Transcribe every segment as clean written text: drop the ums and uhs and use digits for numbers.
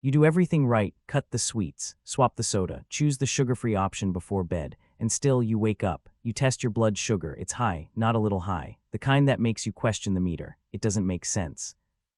You do everything right, cut the sweets, swap the soda, choose the sugar-free option before bed, and still you wake up. You test your blood sugar, it's high, not a little high, the kind that makes you question the meter. It doesn't make sense.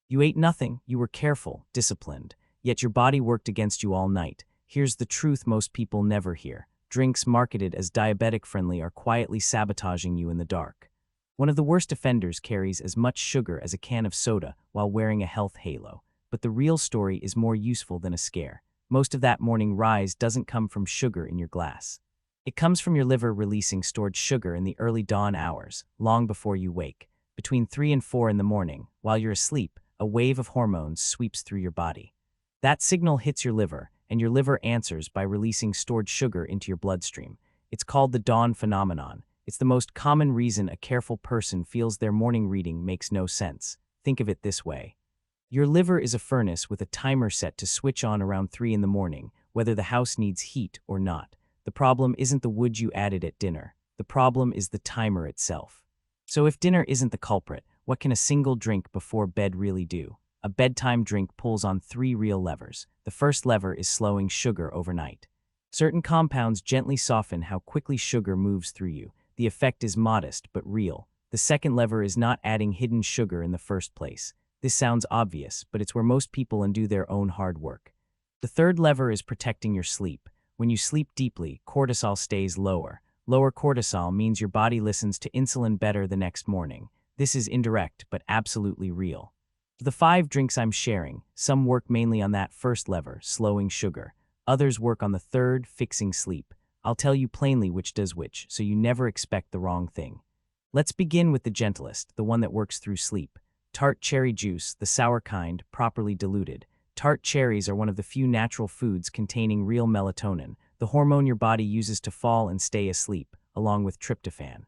You ate nothing, you were careful, disciplined, yet your body worked against you all night. Here's the truth most people never hear. Drinks marketed as diabetic-friendly are quietly sabotaging you in the dark. One of the worst offenders carries as much sugar as a can of soda while wearing a health halo. But the real story is more useful than a scare. Most of that morning rise doesn't come from sugar in your glass. It comes from your liver releasing stored sugar in the early dawn hours, long before you wake. Between 3 and 4 in the morning, while you're asleep, a wave of hormones sweeps through your body. That signal hits your liver, and your liver answers by releasing stored sugar into your bloodstream. It's called the dawn phenomenon. It's the most common reason a careful person feels their morning reading makes no sense. Think of it this way. Your liver is a furnace with a timer set to switch on around 3 in the morning, whether the house needs heat or not. The problem isn't the wood you added at dinner. The problem is the timer itself. So if dinner isn't the culprit, what can a single drink before bed really do? A bedtime drink pulls on 3 real levers. The first lever is slowing sugar overnight. Certain compounds gently soften how quickly sugar moves through you. The effect is modest but real. The second lever is not adding hidden sugar in the first place. This sounds obvious, but it's where most people undo their own hard work. The third lever is protecting your sleep. When you sleep deeply, cortisol stays lower. Lower cortisol means your body listens to insulin better the next morning. This is indirect, but absolutely real. The 5 drinks I'm sharing, some work mainly on that first lever, slowing sugar. Others work on the third, fixing sleep. I'll tell you plainly which does which, so you never expect the wrong thing. Let's begin with the gentlest, the one that works through sleep. Tart cherry juice, the sour kind, properly diluted. Tart cherries are one of the few natural foods containing real melatonin, the hormone your body uses to fall and stay asleep, along with tryptophan.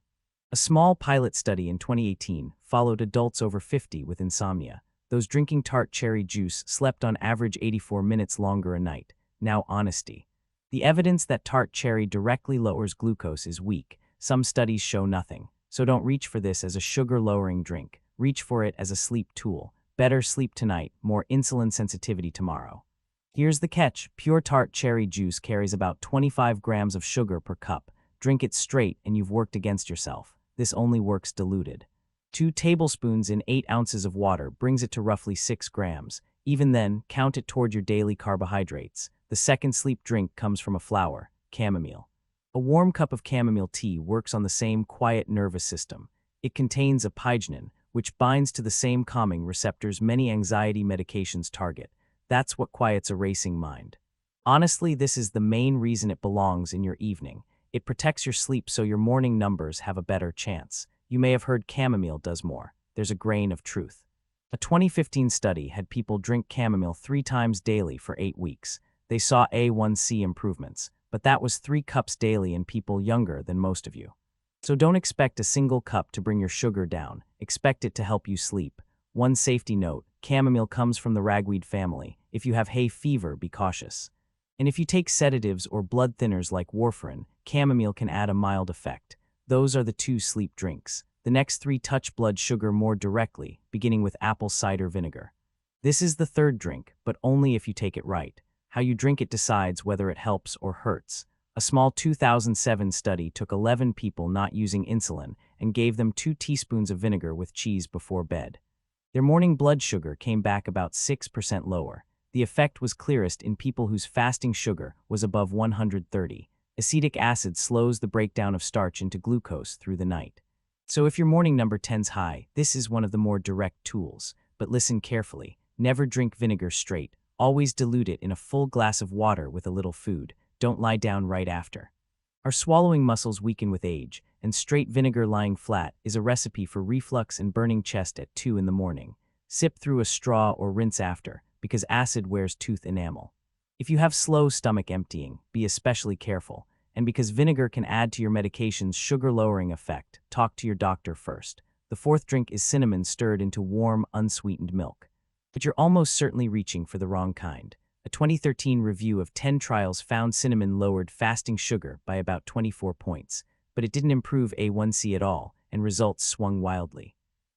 A small pilot study in 2018 followed adults over 50 with insomnia. Those drinking tart cherry juice slept on average 84 minutes longer a night. Now honesty. The evidence that tart cherry directly lowers glucose is weak. Some studies show nothing. So don't reach for this as a sugar-lowering drink. Reach for it as a sleep tool. Better sleep tonight, more insulin sensitivity tomorrow. Here's the catch. Pure tart cherry juice carries about 25 grams of sugar per cup. Drink it straight and you've worked against yourself. This only works diluted. 2 tablespoons in 8 ounces of water brings it to roughly 6 grams. Even then, count it toward your daily carbohydrates. The second sleep drink comes from a flower, chamomile. A warm cup of chamomile tea works on the same quiet nervous system. It contains a pygenin, which binds to the same calming receptors many anxiety medications target. That's what quiets a racing mind. Honestly, this is the main reason it belongs in your evening. It protects your sleep so your morning numbers have a better chance. You may have heard chamomile does more. There's a grain of truth. A 2015 study had people drink chamomile 3 times daily for 8 weeks. They saw A1C improvements, but that was 3 cups daily in people younger than most of you. So don't expect a single cup to bring your sugar down. Expect it to help you sleep. One safety note, chamomile comes from the ragweed family. If you have hay fever, be cautious. And if you take sedatives or blood thinners like warfarin, chamomile can add a mild effect. Those are the 2 sleep drinks. The next 3 touch blood sugar more directly, beginning with apple cider vinegar. This is the 3rd drink, but only if you take it right. How you drink it decides whether it helps or hurts. A small 2007 study took 11 people not using insulin and gave them 2 teaspoons of vinegar with cheese before bed. Their morning blood sugar came back about 6% lower. The effect was clearest in people whose fasting sugar was above 130. Acetic acid slows the breakdown of starch into glucose through the night. So if your morning number 10's high, this is one of the more direct tools. But listen carefully. Never drink vinegar straight. Always dilute it in a full glass of water with a little food. Don't lie down right after. Our swallowing muscles weaken with age, and straight vinegar lying flat is a recipe for reflux and burning chest at 2 in the morning. Sip through a straw or rinse after, because acid wears tooth enamel. If you have slow stomach emptying, be especially careful. And because vinegar can add to your medication's sugar-lowering effect, talk to your doctor first. The 4th drink is cinnamon stirred into warm, unsweetened milk. But you're almost certainly reaching for the wrong kind. A 2013 review of 10 trials found cinnamon lowered fasting sugar by about 24 points, but it didn't improve A1C at all, and results swung wildly.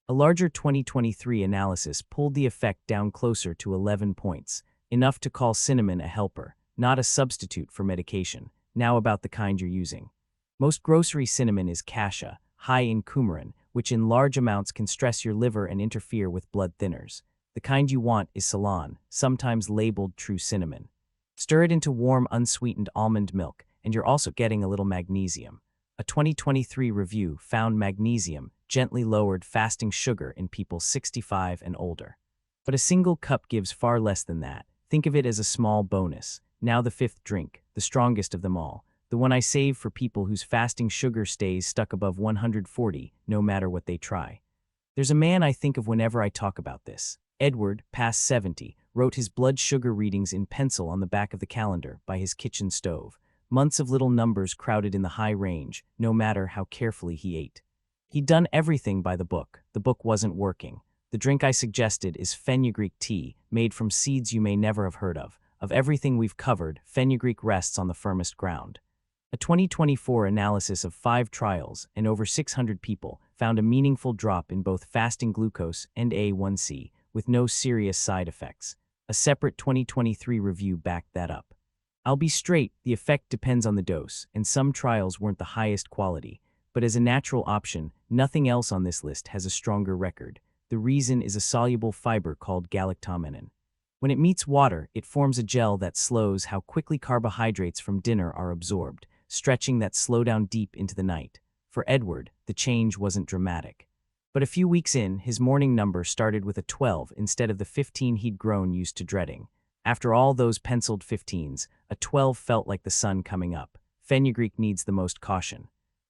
A larger 2023 analysis pulled the effect down closer to 11 points. enough to call cinnamon a helper, not a substitute for medication. Now about the kind you're using. Most grocery cinnamon is cassia, high in coumarin, which in large amounts can stress your liver and interfere with blood thinners. The kind you want is Ceylon, sometimes labeled true cinnamon. Stir it into warm, unsweetened almond milk, and you're also getting a little magnesium. A 2023 review found magnesium gently lowered fasting sugar in people 65 and older. But a single cup gives far less than that. Think of it as a small bonus. Now the fifth drink, the strongest of them all, the one I save for people whose fasting sugar stays stuck above 140, no matter what they try. There's a man I think of whenever I talk about this. Edward, past 70, wrote his blood sugar readings in pencil on the back of the calendar by his kitchen stove. Months of little numbers crowded in the high range, no matter how carefully he ate. He'd done everything by the book. The book wasn't working. The drink I suggested is Fenugreek tea, made from seeds you may never have heard of. Of everything we've covered, Fenugreek rests on the firmest ground. A 2024 analysis of 5 trials and over 600 people found a meaningful drop in both fasting glucose and A1C, with no serious side effects. A separate 2023 review backed that up. I'll be straight, the effect depends on the dose, and some trials weren't the highest quality. But as a natural option, nothing else on this list has a stronger record. The reason is a soluble fiber called galactomannan. When it meets water, it forms a gel that slows how quickly carbohydrates from dinner are absorbed, stretching that slowdown deep into the night. For Edward, the change wasn't dramatic. But a few weeks in, his morning number started with a 12 instead of the 15 he'd grown used to dreading. After all those penciled 15s, a 12 felt like the sun coming up. Fenugreek needs the most caution.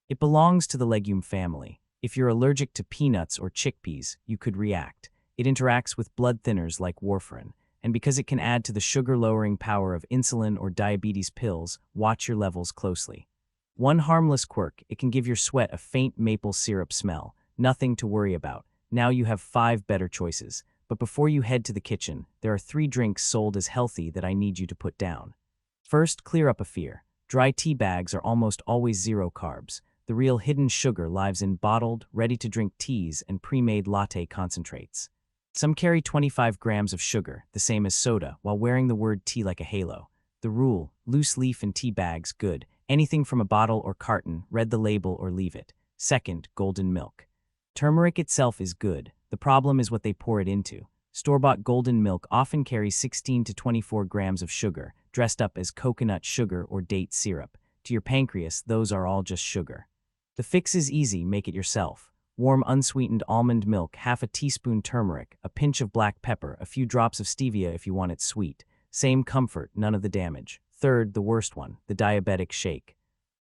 It belongs to the legume family. If you're allergic to peanuts or chickpeas, you could react. It interacts with blood thinners like warfarin, and because it can add to the sugar-lowering power of insulin or diabetes pills, watch your levels closely. One harmless quirk, it can give your sweat a faint maple syrup smell. Nothing to worry about. Now you have 5 better choices. But before you head to the kitchen, there are 3 drinks sold as healthy that I need you to put down. First, clear up a fear. Dry tea bags are almost always 0 carbs. The real hidden sugar lies in bottled, ready-to-drink teas and pre-made latte concentrates. Some carry 25 grams of sugar, the same as soda, while wearing the word tea like a halo. The rule, loose leaf in tea bags, good. Anything from a bottle or carton, read the label or leave it. Second, golden milk. Turmeric itself is good. The problem is what they pour it into. Store-bought golden milk often carries 16 to 24 grams of sugar, dressed up as coconut sugar or date syrup. To your pancreas, those are all just sugar. The fix is easy, make it yourself. Warm unsweetened almond milk, half a teaspoon turmeric, a pinch of black pepper, a few drops of stevia if you want it sweet. Same comfort, none of the damage. Third, the worst one, the diabetic shake.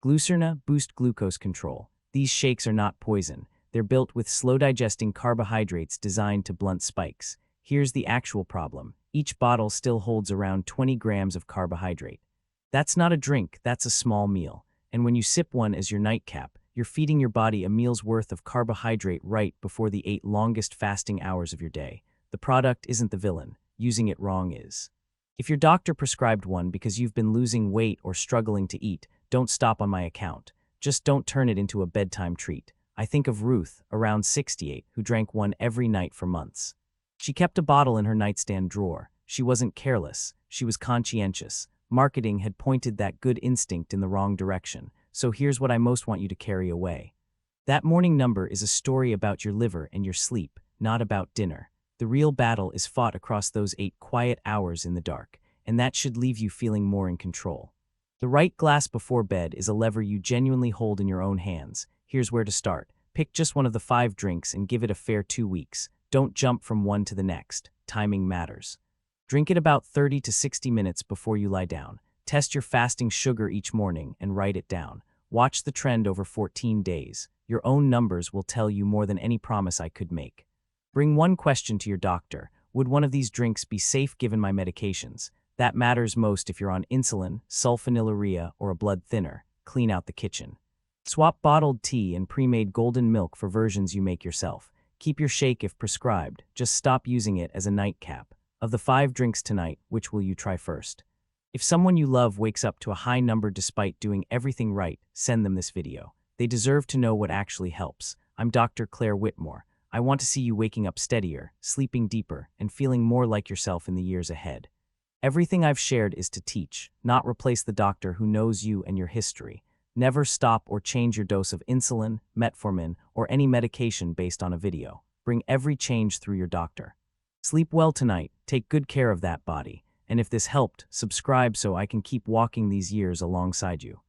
Glucerna boost glucose control. These shakes are not poison. They're built with slow-digesting carbohydrates designed to blunt spikes. Here's the actual problem. Each bottle still holds around 20 grams of carbohydrate. That's not a drink, that's a small meal. And when you sip one as your nightcap, you're feeding your body a meal's worth of carbohydrate right before the 8 longest fasting hours of your day. The product isn't the villain. Using it wrong is. If your doctor prescribed one because you've been losing weight or struggling to eat, don't stop on my account. Just don't turn it into a bedtime treat. I think of Ruth, around 68, who drank one every night for months. She kept a bottle in her nightstand drawer. She wasn't careless. She was conscientious. Marketing had pointed that good instinct in the wrong direction. So here's what I most want you to carry away. That morning number is a story about your liver and your sleep, not about dinner. The real battle is fought across those 8 quiet hours in the dark, and that should leave you feeling more in control. The right glass before bed is a lever you genuinely hold in your own hands. Here's where to start. Pick just one of the 5 drinks and give it a fair 2 weeks. Don't jump from one to the next. Timing matters. Drink it about 30 to 60 minutes before you lie down. Test your fasting sugar each morning and write it down. Watch the trend over 14 days. Your own numbers will tell you more than any promise I could make. Bring one question to your doctor. Would one of these drinks be safe given my medications? That matters most if you're on insulin, sulfonylurea, or a blood thinner. Clean out the kitchen. Swap bottled tea and pre-made golden milk for versions you make yourself. Keep your shake if prescribed. Just stop using it as a nightcap. Of the 5 drinks tonight, which will you try first? If someone you love wakes up to a high number despite doing everything right, send them this video. They deserve to know what actually helps. I'm Dr. Claire Whitmore. I want to see you waking up steadier, sleeping deeper, and feeling more like yourself in the years ahead. Everything I've shared is to teach, not replace the doctor who knows you and your history. Never stop or change your dose of insulin, metformin, or any medication based on a video. Bring every change through your doctor. Sleep well tonight, take good care of that body, and if this helped, subscribe so I can keep walking these years alongside you.